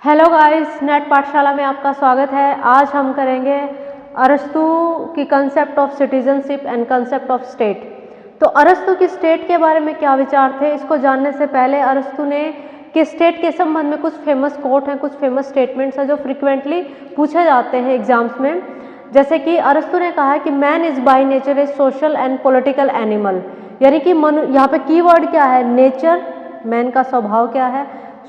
Hello guys, net पाठशाला में आपका स्वागत है। आज हम करेंगे अरस्तु की concept of citizenship and concept of state. तो अरस्तु की स्टेट के बारे में क्या विचार थे, इसको जानने से पहले अरस्तु ने कि स्टेट के संबंध में कुछ फेमस कोट हैं, कुछ फेमस स्टेटमेंट्स हैं जो फ्रिक्वेंटली पूछे जाते हैं एग्जाम्स में। जैसे कि अरस्तु ने कहा है कि man is by nature A social and political animal, यानी कि यहाँ पे कीवर्ड क्या है, नेचर, मैन का स्वभाव क्या है,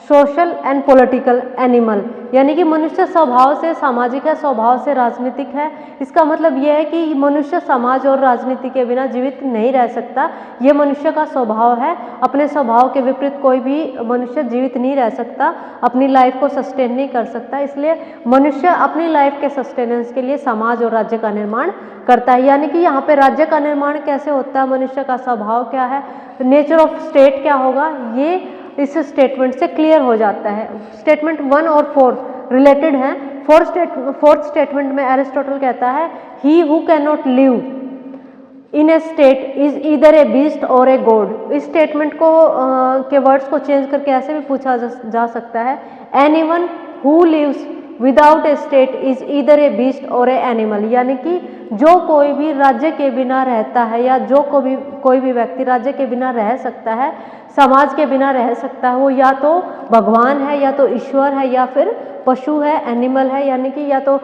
सोशल एंड पॉलिटिकल एनिमल, यानी कि मनुष्य स्वभाव से सामाजिक है, स्वभाव से राजनीतिक है। इसका मतलब यह है कि मनुष्य समाज और राजनीति के बिना जीवित नहीं रह सकता, ये मनुष्य का स्वभाव है। अपने स्वभाव के विपरीत कोई भी मनुष्य जीवित नहीं रह सकता, अपनी लाइफ को सस्टेन नहीं कर सकता। इसलिए मनुष्य अपनी लाइफ के सस्टेनेंस के लिए समाज और राज्य का निर्माण करता है। यानी कि यहाँ पे राज्य का निर्माण कैसे होता है, मनुष्य का स्वभाव क्या है, नेचर ऑफ स्टेट क्या होगा, ये इस स्टेटमेंट से क्लियर हो जाता है। स्टेटमेंट 1 और 4 रिलेटेड हैं। फोर्थ स्टेटमेंट में एरिस्टोटल कहता है he who can not live in A state is either a beast और ए गॉड। इस स्टेटमेंट को के वर्ड्स को चेंज करके ऐसे भी पूछा जा सकता है, anyone who lives without a state is either a beast और ए एनिमल, यानी कि जो कोई भी राज्य के बिना रहता है या जो कोई भी व्यक्ति राज्य के बिना रह सकता है, समाज के बिना रह सकता है, वो या तो भगवान है, या तो ईश्वर है, या फिर पशु है, एनिमल है। यानी कि या तो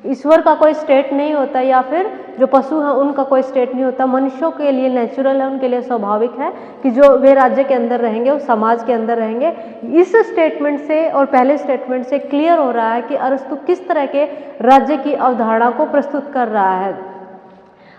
ईश्वर का कोई स्टेट नहीं होता या फिर जो पशु हैं उनका कोई स्टेट नहीं होता। मनुष्यों के लिए नेचुरल है, उनके लिए स्वाभाविक है कि जो वे राज्य के अंदर रहेंगे, वो समाज के अंदर रहेंगे। इस स्टेटमेंट से और पहले स्टेटमेंट से क्लियर हो रहा है कि अरस्तु किस तरह के राज्य की अवधारणा को प्रस्तुत कर रहा है।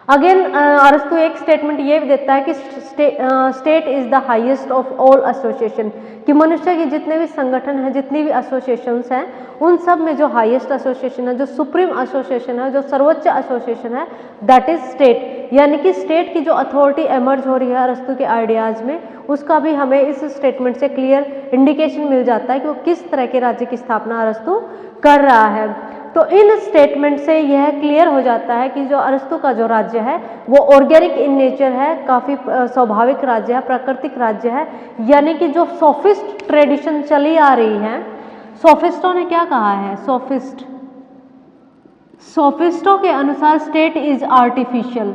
अगेन अरस्तु एक स्टेटमेंट ये भी देता है कि state is the highest of all association, कि मनुष्य के जितने भी संगठन हैं, जितनी भी एसोसिएशंस हैं, उन सब में जो हाईएस्ट एसोसिएशन है, जो सुप्रीम एसोसिएशन है, जो सर्वोच्च एसोसिएशन है, दैट इज स्टेट। यानी कि स्टेट की जो अथॉरिटी एमर्ज हो रही है अरस्तु के आइडियाज में, उसका भी हमें इस स्टेटमेंट से क्लियर इंडिकेशन मिल जाता है कि वो किस तरह के राज्य की स्थापना अरस्तु कर रहा है। तो इन स्टेटमेंट से यह क्लियर हो जाता है कि जो अरस्तु का जो राज्य है वो ऑर्गेनिक इन नेचर है, काफ़ी स्वाभाविक राज्य है, प्राकृतिक राज्य है। यानी कि जो सोफिस्ट ट्रेडिशन चली आ रही है, सोफिस्टों ने क्या कहा है, सोफिस्टों के अनुसार state is artificial,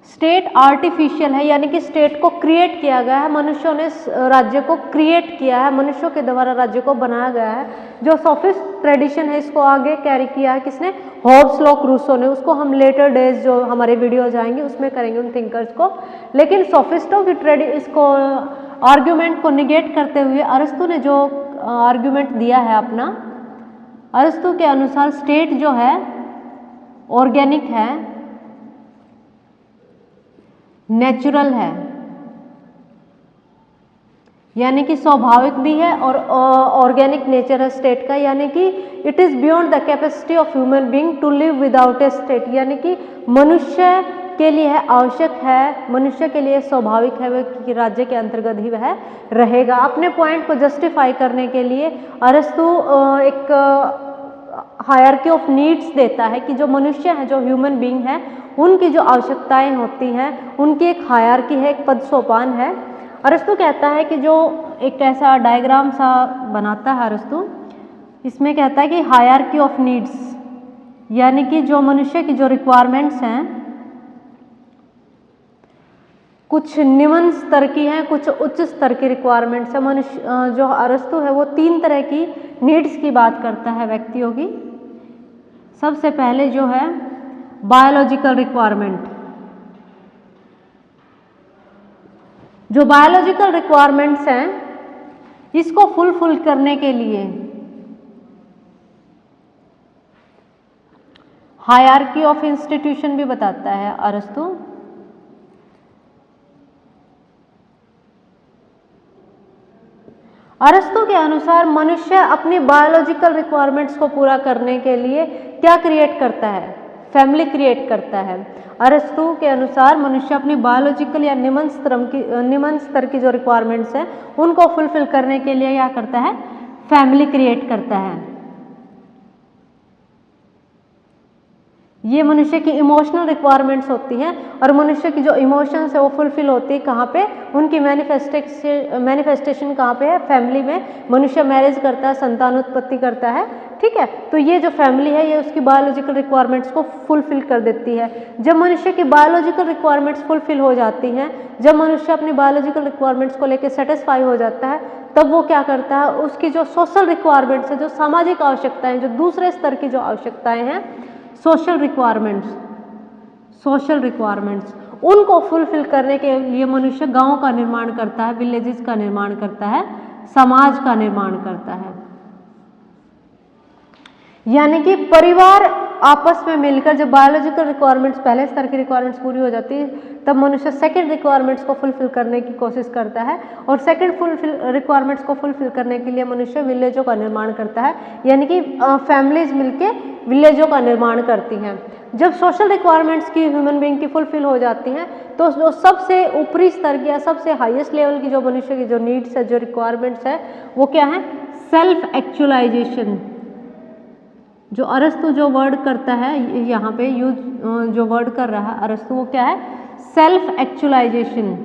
state artificial है, यानी कि स्टेट को क्रिएट किया गया है, मनुष्यों ने राज्य को क्रिएट किया है, मनुष्यों के द्वारा राज्य को बनाया गया है। जो सोफिस्ट ट्रेडिशन है इसको आगे कैरी किया है किसने, हॉब्स, लॉक, रूसो ने। उसको हम लेटर डेज जो हमारे वीडियो जाएंगे उसमें करेंगे उन थिंकर्स को। लेकिन सोफिस्टों की इसको आर्ग्यूमेंट को निगेट करते हुए अरस्तु ने जो आर्ग्यूमेंट दिया है अपना, अरस्तु के अनुसार स्टेट जो है ऑर्गेनिक है, नेचुरल है, यानी कि स्वाभाविक भी है और ऑर्गेनिक नेचर है स्टेट का। यानी कि it is beyond the capacity of human being to live without a state, यानी कि मनुष्य के लिए है, आवश्यक है, मनुष्य के लिए स्वाभाविक है कि राज्य के अंतर्गत ही वह रहेगा। अपने पॉइंट को जस्टिफाई करने के लिए अरस्तु एक हायरार्की ऑफ नीड्स देता है कि जो मनुष्य है, जो ह्यूमन बीइंग है, उनकी जो आवश्यकताएं होती हैं, उनकी एक हायरार्की है, एक पद सोपान है। अरस्तु कहता है कि जो एक ऐसा डायग्राम सा बनाता है अरस्तु, इसमें कहता है कि हायरार्की ऑफ नीड्स, यानी कि जो मनुष्य की जो रिक्वायरमेंट्स हैं कुछ निम्न स्तर की हैं, कुछ उच्च स्तर की रिक्वायरमेंट्स है। मनुष्य जो अरस्तु है वो 3 तरह की नीड्स की बात करता है व्यक्तियों की। सबसे पहले जो है बायोलॉजिकल रिक्वायरमेंट, जो बायोलॉजिकल रिक्वायरमेंट्स हैं इसको फुलफिल करने के लिए हायरार्की ऑफ इंस्टीट्यूशन भी बताता है अरस्तु। अरस्तु के अनुसार मनुष्य अपनी बायोलॉजिकल रिक्वायरमेंट्स को पूरा करने के लिए क्या क्रिएट करता है, फैमिली क्रिएट करता है। अरस्तु के अनुसार मनुष्य अपनी बायोलॉजिकल या निम्न स्तर की जो रिक्वायरमेंट्स हैं उनको फुलफिल करने के लिए क्या करता है, फैमिली क्रिएट करता है। ये मनुष्य की इमोशनल रिक्वायरमेंट्स होती हैं और मनुष्य की जो इमोशंस है वो फुलफिल होती है कहाँ पे, उनकी मैनिफेस्टेशन कहाँ पे है, फैमिली में। मनुष्य मैरिज करता है, संतान उत्पत्ति करता है, ठीक है। तो ये जो फैमिली है ये उसकी बायोलॉजिकल रिक्वायरमेंट्स को फुलफिल कर देती है। जब मनुष्य की बायोलॉजिकल रिक्वायरमेंट्स फुलफिल हो जाती हैं, जब मनुष्य अपनी बायोलॉजिकल रिक्वायरमेंट्स को लेकर सेटिस्फाई हो जाता है, तब वो क्या करता है, उसकी जो सोशल रिक्वायरमेंट्स है, जो सामाजिक आवश्यकताएं, जो दूसरे स्तर की जो आवश्यकताएं हैं, सोशल रिक्वायरमेंट्स, उनको फुलफिल करने के लिए मनुष्य गांव का निर्माण करता है, विलेजेस का निर्माण करता है, समाज का निर्माण करता है। यानी कि परिवार आपस में मिलकर जब बायोलॉजिकल रिक्वायरमेंट्स, पहले स्तर की रिक्वायरमेंट्स पूरी हो जाती है, तब मनुष्य सेकंड रिक्वायरमेंट्स को फुलफिल करने की कोशिश करता है और सेकंड रिक्वायरमेंट्स को फुलफिल करने के लिए मनुष्य विलेजों का निर्माण करता है। यानी कि फैमिलीज मिलके विलेजों का निर्माण करती हैं। जब सोशल रिक्वायरमेंट्स की ह्यूमन बीइंग की फुलफिल हो जाती हैं, तो जो सबसे ऊपरी स्तर की या सबसे हाईएस्ट लेवल की जो मनुष्य की जो नीड्स है, जो रिक्वायरमेंट्स है, वो क्या है, सेल्फ एक्चुअलाइजेशन। जो अरस्तु जो वर्ड करता है यहाँ पे यूज, जो वर्ड कर रहा है अरस्तु, वो क्या है, सेल्फ एक्चुअलाइजेशन।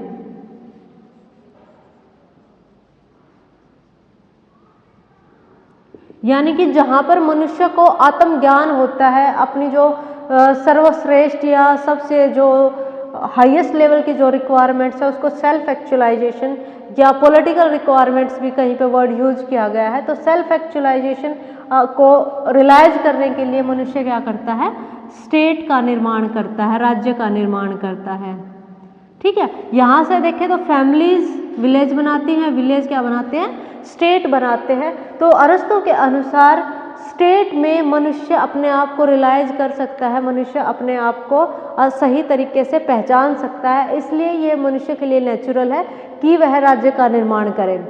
यानी कि जहाँ पर मनुष्य को आत्मज्ञान होता है, अपनी जो सर्वश्रेष्ठ या सबसे जो हाईएस्ट लेवल की जो रिक्वायरमेंट्स है उसको सेल्फ एक्चुअलाइजेशन, या पॉलिटिकल रिक्वायरमेंट्स भी कहीं पे वर्ड यूज किया गया है। तो सेल्फ एक्चुअलाइजेशन को रियलाइज करने के लिए मनुष्य क्या करता है, स्टेट का निर्माण करता है, राज्य का निर्माण करता है, ठीक है। यहाँ से देखें तो फैमिलीज विलेज बनाती हैं, विलेज क्या बनाते हैं, स्टेट बनाते हैं। तो अरस्तु के अनुसार स्टेट में मनुष्य अपने आप को रियलाइज कर सकता है, मनुष्य अपने आप को सही तरीके से पहचान सकता है, इसलिए ये मनुष्य के लिए नेचुरल है कि वह राज्य का निर्माण करे।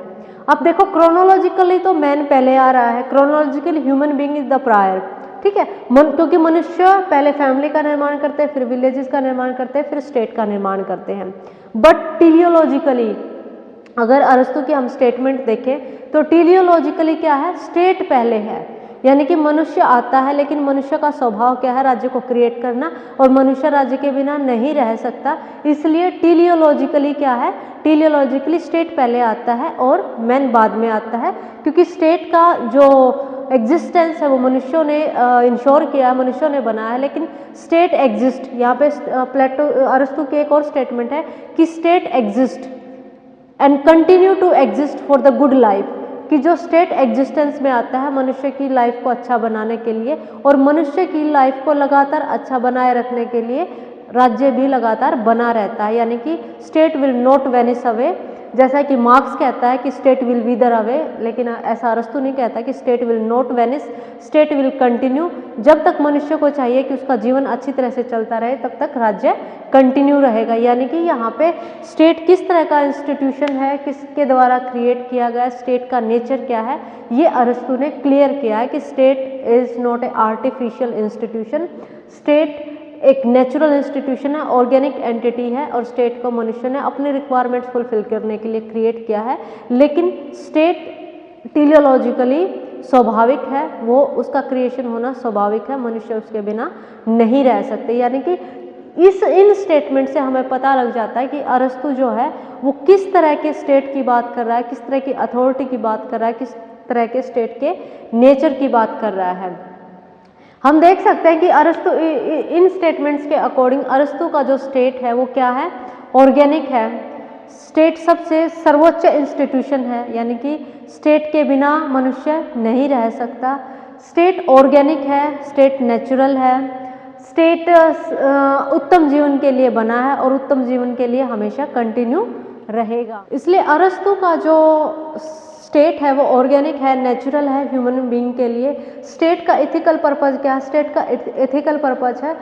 अब देखो क्रोनोलॉजिकली तो मैन पहले आ रहा है, chronologically human being is the prior, ठीक है। क्योंकि मनुष्य पहले फैमिली का निर्माण करते हैं, फिर विलेजेस का निर्माण करते हैं, फिर स्टेट का निर्माण करते हैं। बट टीलियोलॉजिकली अगर अरस्तु की हम स्टेटमेंट देखें तो टीलियोलॉजिकली क्या है, स्टेट पहले है। यानी कि मनुष्य आता है, लेकिन मनुष्य का स्वभाव क्या है, राज्य को क्रिएट करना, और मनुष्य राज्य के बिना नहीं रह सकता। इसलिए टीलियोलॉजिकली क्या है, टीलियोलॉजिकली स्टेट पहले आता है और मैन बाद में आता है, क्योंकि स्टेट का जो एग्जिस्टेंस है वो मनुष्यों ने इंश्योर किया है, मनुष्यों ने बनाया है। लेकिन स्टेट एग्जिस्ट, यहाँ पे प्लेटो अरस्तु की एक और स्टेटमेंट है कि state exist and continue to exist for the good life, कि जो स्टेट एग्जिस्टेंस में आता है मनुष्य की लाइफ को अच्छा बनाने के लिए, और मनुष्य की लाइफ को लगातार अच्छा बनाए रखने के लिए राज्य भी लगातार बना रहता है। यानी कि state will not vanish away, जैसा कि मार्क्स कहता है कि स्टेट विल विदर अवे, लेकिन ऐसा अरस्तु नहीं कहता कि state will not vanish, state will continue. जब तक मनुष्य को चाहिए कि उसका जीवन अच्छी तरह से चलता रहे, तब तक राज्य कंटिन्यू रहेगा। यानी कि यहाँ पे स्टेट किस तरह का इंस्टीट्यूशन है, किसके द्वारा क्रिएट किया गया, स्टेट का नेचर क्या है, ये अरस्तु ने क्लियर किया है कि state is not A artificial institution, state एक नेचुरल इंस्टीट्यूशन है, ऑर्गेनिक एंटिटी है, और स्टेट को मनुष्य ने अपने रिक्वायरमेंट्स फुलफिल करने के लिए क्रिएट किया है। लेकिन स्टेट टीलियोलॉजिकली स्वाभाविक है, वो उसका क्रिएशन होना स्वाभाविक है, मनुष्य उसके बिना नहीं रह सकते। यानी कि इन स्टेटमेंट से हमें पता लग जाता है कि अरस्तु जो है वो किस तरह के स्टेट की बात कर रहा है, किस तरह की अथॉरिटी की बात कर रहा है, किस तरह के स्टेट के नेचर की बात कर रहा है। हम देख सकते हैं कि अरस्तु इन स्टेटमेंट्स के अकॉर्डिंग अरस्तु का जो स्टेट है वो क्या है, ऑर्गेनिक है। स्टेट सबसे सर्वोच्च इंस्टीट्यूशन है, यानी कि स्टेट के बिना मनुष्य नहीं रह सकता। स्टेट ऑर्गेनिक है, स्टेट नेचुरल है, स्टेट उत्तम जीवन के लिए बना है और उत्तम जीवन के लिए हमेशा कंटिन्यू रहेगा। इसलिए अरस्तु का जो स्टेट है वो ऑर्गेनिक है, नेचुरल है ह्यूमन बीइंग के लिए। स्टेट का एथिकल पर्पज क्या है, स्टेट का एथिकल पर्पज है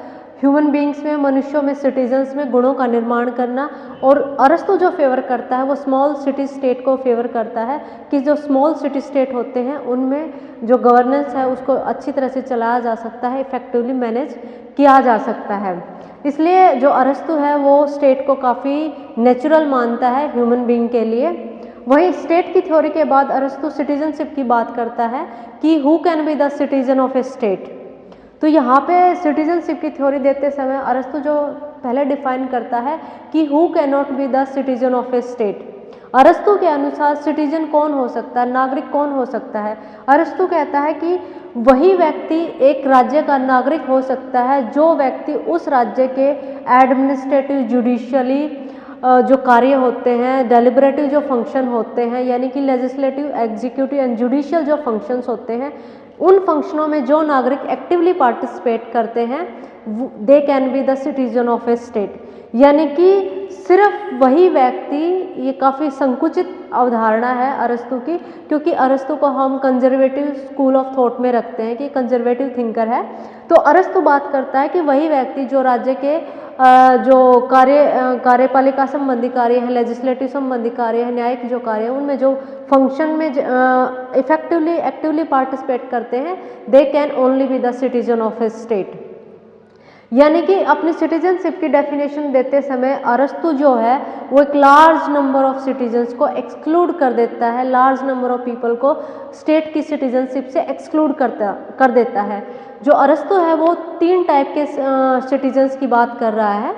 ह्यूमन बीइंग्स में, मनुष्यों में, सिटीजन्स में गुणों का निर्माण करना। और अरस्तु जो फेवर करता है वो स्मॉल सिटी स्टेट को फेवर करता है कि जो स्मॉल सिटी स्टेट होते हैं उनमें जो गवर्नेंस है उसको अच्छी तरह से चलाया जा सकता है, इफेक्टिवली मैनेज किया जा सकता है। इसलिए जो अरस्तु है वो स्टेट को काफ़ी नेचुरल मानता है ह्यूमन बीइंग के लिए। वहीं स्टेट की थ्योरी के बाद अरस्तु सिटीजनशिप की बात करता है कि who can be the citizen of A state. तो यहाँ पे सिटीजनशिप की थ्योरी देते समय अरस्तु जो पहले डिफाइन करता है कि who can not be the citizen of A state. अरस्तु के अनुसार सिटीजन कौन हो सकता है, नागरिक कौन हो सकता है। अरस्तु कहता है कि वही व्यक्ति एक राज्य का नागरिक हो सकता है जो व्यक्ति उस राज्य के एडमिनिस्ट्रेटिव, जुडिशियली जो कार्य होते हैं, डेलिब्रेटिव जो फंक्शन होते हैं, यानी कि लेजिस्लेटिव, एग्जीक्यूटिव एंड जुडिशियल जो फंक्शंस होते हैं, उन फंक्शनों में जो नागरिक एक्टिवली पार्टिसिपेट करते हैं, they can be the citizen of A state. यानी कि सिर्फ वही व्यक्ति, ये काफ़ी संकुचित अवधारणा है अरस्तु की, क्योंकि अरस्तु को हम कंजर्वेटिव स्कूल ऑफ थॉट में रखते हैं कि कंजर्वेटिव थिंकर है। तो अरस्तु बात करता है कि वही व्यक्ति जो राज्य के जो कार्यपालिका संबंधी कार्य है, लेजिस्लेटिव संबंधी कार्य है, न्यायिक जो कार्य है, उनमें जो फंक्शन में इफेक्टिवली एक्टिवली पार्टिसिपेट करते हैं, they can only be the citizen of A state. यानी कि अपनी सिटीजनशिप की डेफिनेशन देते समय अरस्तु जो है वो एक लार्ज नंबर ऑफ सिटीजन्स को एक्सक्लूड कर देता है, लार्ज नंबर ऑफ पीपल को स्टेट की सिटीजनशिप से एक्सक्लूड कर देता है। जो अरस्तु है वो 3 टाइप के सिटीजन्स की बात कर रहा है।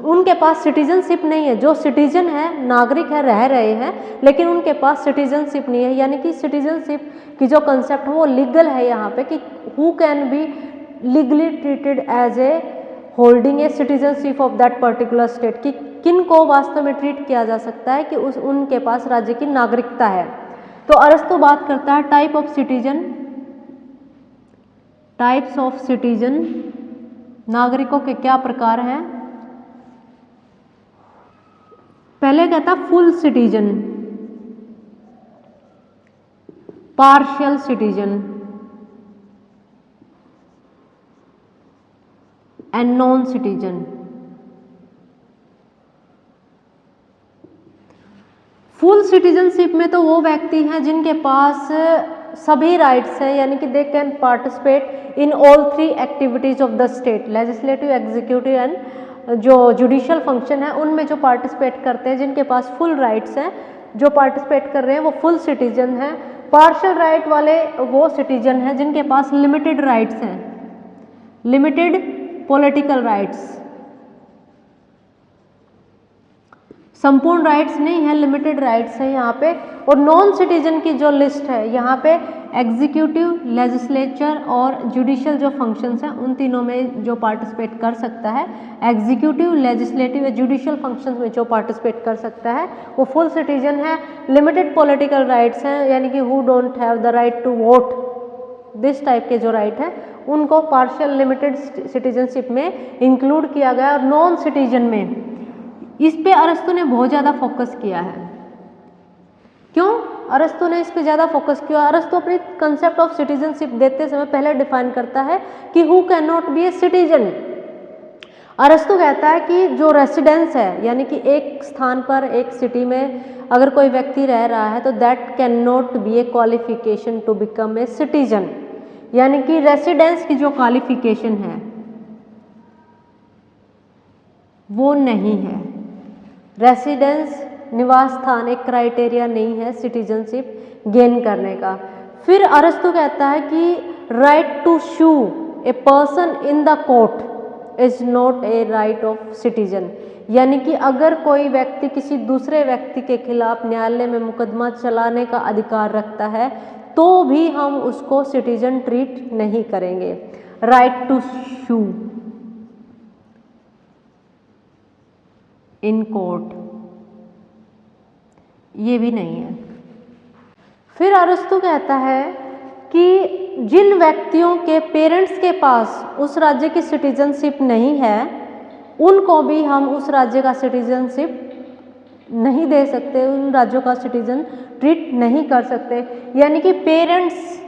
उनके पास सिटीजनशिप नहीं है, जो सिटीजन है, नागरिक है, रह रहे हैं, लेकिन उनके पास सिटीजनशिप नहीं है। यानी कि सिटीजनशिप की जो कंसेप्ट है वो लीगल है यहाँ पे, कि who can be legally treated as a holding a citizenship of that particular state, कि किन को वास्तव में ट्रीट किया जा सकता है कि उनके पास राज्य की नागरिकता है। तो अरस्तु बात करता है टाइप्स ऑफ सिटीजन, नागरिकों के क्या प्रकार हैं। पहले कहता full citizen, partial citizen and non citizen. Full citizenship में तो वो व्यक्ति हैं जिनके पास सभी राइट्स हैं, यानी कि they can participate in all 3 activities of the state, legislative, executive and जो जुडिशियल फंक्शन है, उनमें जो पार्टिसिपेट करते हैं, जिनके पास फुल राइट्स हैं, जो पार्टिसिपेट कर रहे हैं वो फुल सिटीजन हैं। पार्शियल राइट वाले वो सिटीजन हैं जिनके पास लिमिटेड राइट्स हैं, लिमिटेड पॉलिटिकल राइट्स, संपूर्ण राइट्स नहीं है, लिमिटेड राइट्स है यहाँ पे। और नॉन सिटीजन की जो लिस्ट है यहाँ पे एग्जीक्यूटिव, लेजिस्लेचर और जुडिशियल जो फंक्शंस हैं, उन तीनों में जो पार्टिसिपेट कर सकता है, एग्जीक्यूटिव, लेजिस्लेटिव या जुडिशियल फंक्शंस में जो पार्टिसिपेट कर सकता है वो फुल सिटीजन है। लिमिटेड पॉलिटिकल राइट्स हैं, यानी कि who don't have the right to vote, this type के जो राइट है उनको पार्शियल लिमिटेड सिटीजनशिप में इंक्लूड किया गया। और नॉन सिटीजन में इस पे अरस्तु ने बहुत ज़्यादा फोकस किया है। क्यों अरस्तु ने इस पे ज़्यादा फोकस किया? अरस्तु अपनी कंसेप्ट ऑफ सिटीजनशिप देते समय पहले डिफाइन करता है कि who can not be a citizen. अरस्तु कहता है कि जो रेसिडेंस है, यानी कि एक स्थान पर, एक सिटी में अगर कोई व्यक्ति रह रहा है, तो that can not be a qualification to become a citizen. यानी कि रेसिडेंस की जो क्वालिफिकेशन है वो नहीं है। रेसिडेंस, निवास स्थान, एक क्राइटेरिया नहीं है सिटीजनशिप गेन करने का। फिर अरस्तु कहता है कि right to sue a person in the court is not a right of citizen. यानी कि अगर कोई व्यक्ति किसी दूसरे व्यक्ति के खिलाफ न्यायालय में मुकदमा चलाने का अधिकार रखता है तो भी हम उसको सिटीजन ट्रीट नहीं करेंगे। Right to sue in court, ये भी नहीं है। फिर अरस्तु कहता है कि जिन व्यक्तियों के पेरेंट्स के पास उस राज्य की सिटीजनशिप नहीं है, उनको भी हम उस राज्य का सिटीजनशिप नहीं दे सकते, उन राज्यों का सिटीजन ट्रीट नहीं कर सकते। यानी कि पेरेंट्स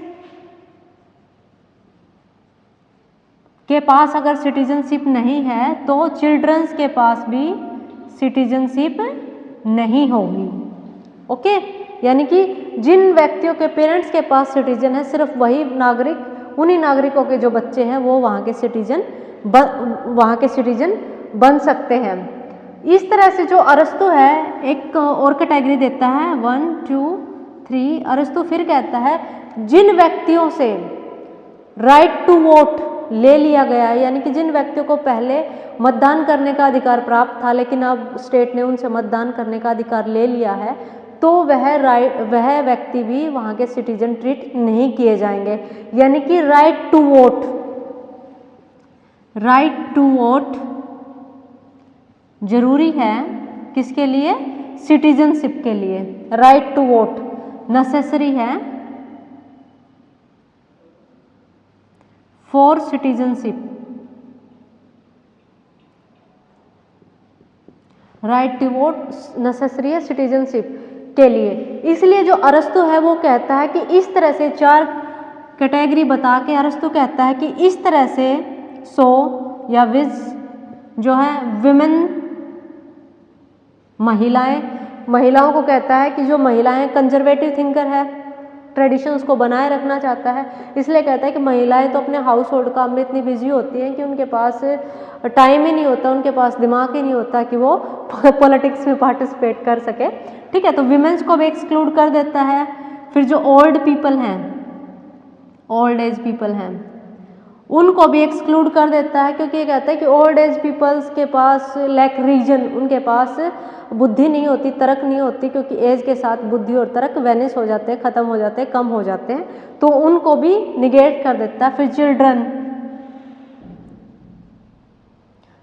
के पास अगर सिटीजनशिप नहीं है तो चिल्ड्रंस के पास भी सिटीजनशिप नहीं होगी। ओके, यानी कि जिन व्यक्तियों के पेरेंट्स के पास सिटीजन है, सिर्फ वही नागरिक, उन्हीं नागरिकों के जो बच्चे हैं वो वहाँ के सिटीजन बन सकते हैं। इस तरह से जो अरस्तु है एक और कैटेगरी देता है 1, 2, 3। अरस्तु फिर कहता है जिन व्यक्तियों से राइट टू वोट ले लिया गया है, यानी कि जिन व्यक्तियों को पहले मतदान करने का अधिकार प्राप्त था लेकिन अब स्टेट ने उनसे मतदान करने का अधिकार ले लिया है, तो वह व्यक्ति भी वहाँ के सिटीजन ट्रीट नहीं किए जाएंगे। यानी कि राइट टू वोट जरूरी है किसके लिए? सिटीजनशिप के लिए। राइट टू वोट नेसेसरी है for citizenship. Right to vote necessary है सिटीजनशिप के लिए। इसलिए जो अरस्तु है वो कहता है कि इस तरह से 4 कैटेगरी बता के अरस्तु कहता है कि इस तरह से सो या विज जो है विमेन महिलाओं को कहता है कि जो महिलाएं कंजर्वेटिव थिंकर है, ट्रेडिशंस को बनाए रखना चाहता है, इसलिए कहता है कि महिलाएं तो अपने हाउस होल्ड काम में इतनी बिजी होती हैं कि उनके पास टाइम ही नहीं होता, उनके पास दिमाग ही नहीं होता कि वो पॉलिटिक्स में पार्टिसिपेट कर सके। ठीक है, तो विमेंस को भी एक्सक्लूड कर देता है। फिर जो ओल्ड पीपल हैं, ओल्ड एज पीपल हैं, उनको भी एक्सक्लूड कर देता है, क्योंकि ये कहता है कि ओल्ड एज पीपल्स के पास लैक रीजन, उनके पास बुद्धि नहीं होती, तर्क नहीं होती, क्योंकि एज के साथ बुद्धि और तर्क वेनिस हो जाते हैं, खत्म हो जाते हैं, कम हो जाते हैं, तो उनको भी निगेट कर देता है। फिर चिल्ड्रन,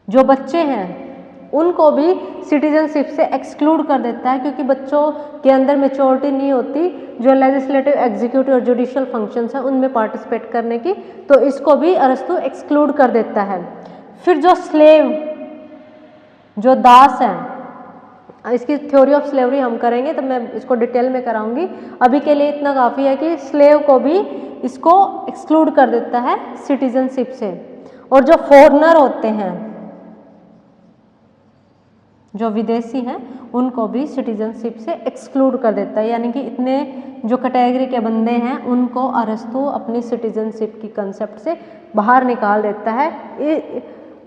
जो बच्चे हैं उनको भी सिटीजनशिप से एक्सक्लूड कर देता है, क्योंकि बच्चों के अंदर मेच्योरिटी नहीं होती जो लेजिस्लेटिव, एग्जीक्यूटिव और जुडिशियल फंक्शंस हैं उनमें पार्टिसिपेट करने की, तो इसको भी अरस्तु एक्सक्लूड कर देता है। फिर जो स्लेव, जो दास हैं, इसकी थ्योरी ऑफ स्लेवरी हम करेंगे तो मैं इसको डिटेल में कराऊंगी, अभी के लिए इतना काफ़ी है कि स्लेव को भी इसको एक्सक्लूड कर देता है सिटीजनशिप से। और जो फॉरेनर होते हैं, जो विदेशी हैं, उनको भी सिटीजनशिप से एक्सक्लूड कर देता है। यानी कि इतने जो कैटेगरी के बंदे हैं उनको अरस्तु अपनी सिटीजनशिप की कंसेप्ट से बाहर निकाल देता है।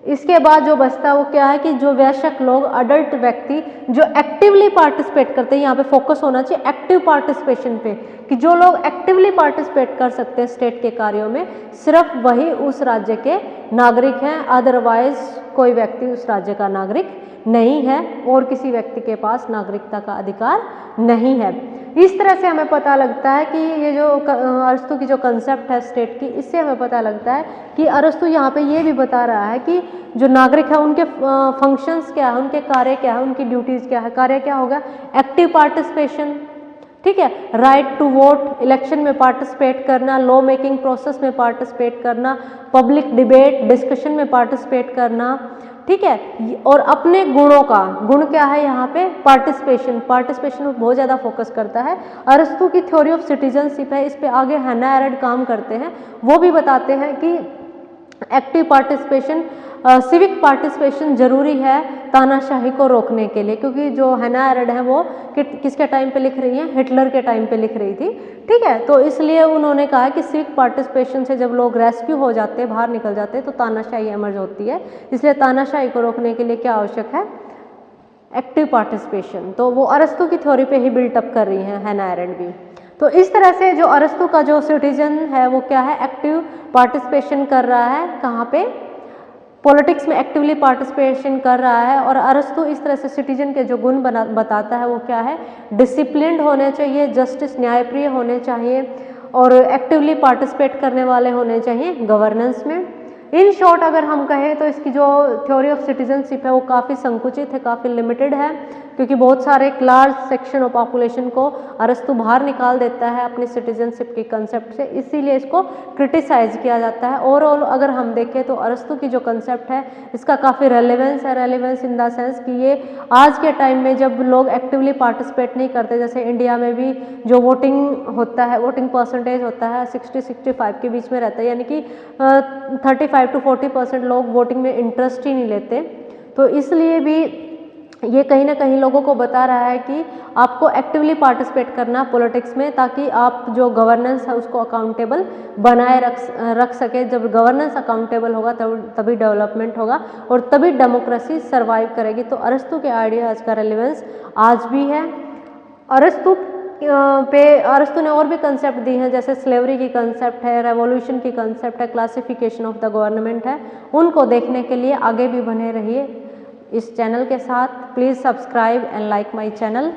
इसके बाद जो बचता है वो क्या है कि जो वयस्क लोग, अडल्ट व्यक्ति जो एक्टिवली पार्टिसिपेट करते हैं, यहाँ पे फोकस होना चाहिए एक्टिव पार्टिसिपेशन पे, कि जो लोग एक्टिवली पार्टिसिपेट कर सकते हैं स्टेट के कार्यों में, सिर्फ वही उस राज्य के नागरिक हैं, अदरवाइज कोई व्यक्ति उस राज्य का नागरिक नहीं है और किसी व्यक्ति के पास नागरिकता का अधिकार नहीं है। इस तरह से हमें पता लगता है कि ये जो अरस्तु की जो कंसेप्ट है स्टेट की, इससे हमें पता लगता है कि अरस्तु यहाँ पे ये भी बता रहा है कि जो नागरिक है उनके फंक्शंस क्या है, उनके कार्य क्या है, उनकी ड्यूटीज़ क्या है। कार्य क्या होगा? एक्टिव पार्टिसिपेशन, ठीक है, राइट टू वोट, इलेक्शन में पार्टिसिपेट करना, लॉ मेकिंग प्रोसेस में पार्टिसिपेट करना, पब्लिक डिबेट, डिस्कशन में पार्टिसिपेट करना, ठीक है। और अपने गुणों का, गुण क्या है यहाँ पे? पार्टिसिपेशन में बहुत ज़्यादा फोकस करता है। अरस्तु की थ्योरी ऑफ सिटीजनशिप है, इस पे आगे हैना एरेंट काम करते हैं, वो भी बताते हैं कि एक्टिव पार्टिसिपेशन, सिविक पार्टिसिपेशन जरूरी है तानाशाही को रोकने के लिए, क्योंकि जो हैना एरेंट है वो किसके टाइम पे लिख रही है? हिटलर के टाइम पे लिख रही थी, ठीक है। तो इसलिए उन्होंने कहा कि सिविक पार्टिसिपेशन से जब लोग रेस्क्यू हो जाते हैं, बाहर निकल जाते हैं, तो तानाशाही एमर्ज होती है। इसलिए तानाशाही को रोकने के लिए क्या आवश्यक है? Active participation. तो वो अरस्तु की थ्योरी पे ही बिल्टअप कर रही हैं हैना एरेंट भी। तो इस तरह से जो अरस्तु का जो सिटीजन है वो क्या है? एक्टिव पार्टिसिपेशन कर रहा है। कहाँ पे? पॉलिटिक्स में एक्टिवली पार्टिसिपेशन कर रहा है। और अरस्तु इस तरह से सिटीजन के जो गुण बताता है वो क्या है? डिसिप्लिन्ड होने चाहिए, जस्टिस, न्यायप्रिय होने चाहिए, और एक्टिवली पार्टिसिपेट करने वाले होने चाहिए गवर्नेंस में। इन शॉर्ट अगर हम कहें तो इसकी जो थ्योरी ऑफ सिटीजनशिप है वो काफ़ी संकुचित है, काफ़ी लिमिटेड है, क्योंकि बहुत सारे एक लार्ज सेक्शन ऑफ पॉपुलेशन को अरस्तु बाहर निकाल देता है अपनी सिटीजनशिप की कंसेप्ट से, इसीलिए इसको क्रिटिसाइज किया जाता है। ओवरऑल अगर हम देखें तो अरस्तु की जो कंसेप्ट है इसका काफ़ी रेलेवेंस है, रेलेवेंस इन द सेंस कि ये आज के टाइम में जब लोग एक्टिवली पार्टिसिपेट नहीं करते, जैसे इंडिया में भी जो वोटिंग होता है, वोटिंग परसेंटेज होता है 60-65 के बीच में रहता है, यानी कि 35 to 40% लोग वोटिंग में इंटरेस्ट ही नहीं लेते। तो इसलिए भी ये कहीं ना कहीं लोगों को बता रहा है कि आपको एक्टिवली पार्टिसिपेट करना पॉलिटिक्स में, ताकि आप जो गवर्नेंस है उसको अकाउंटेबल बनाए रख सके। जब गवर्नेंस अकाउंटेबल होगा तभी डेवलपमेंट होगा और तभी डेमोक्रेसी सर्वाइव करेगी। तो अरस्तु के आइडियाज़ का रेलेवेंस आज भी है। अरस्तु पे अरस्तु ने और भी कंसेप्ट दी हैं, जैसे स्लेवरी की कंसेप्ट है, रेवोल्यूशन की कंसेप्ट है, क्लासिफिकेशन ऑफ द गवर्नमेंट है। उनको देखने के लिए आगे भी बने रहिए इस चैनल के साथ। Please subscribe and like my channel.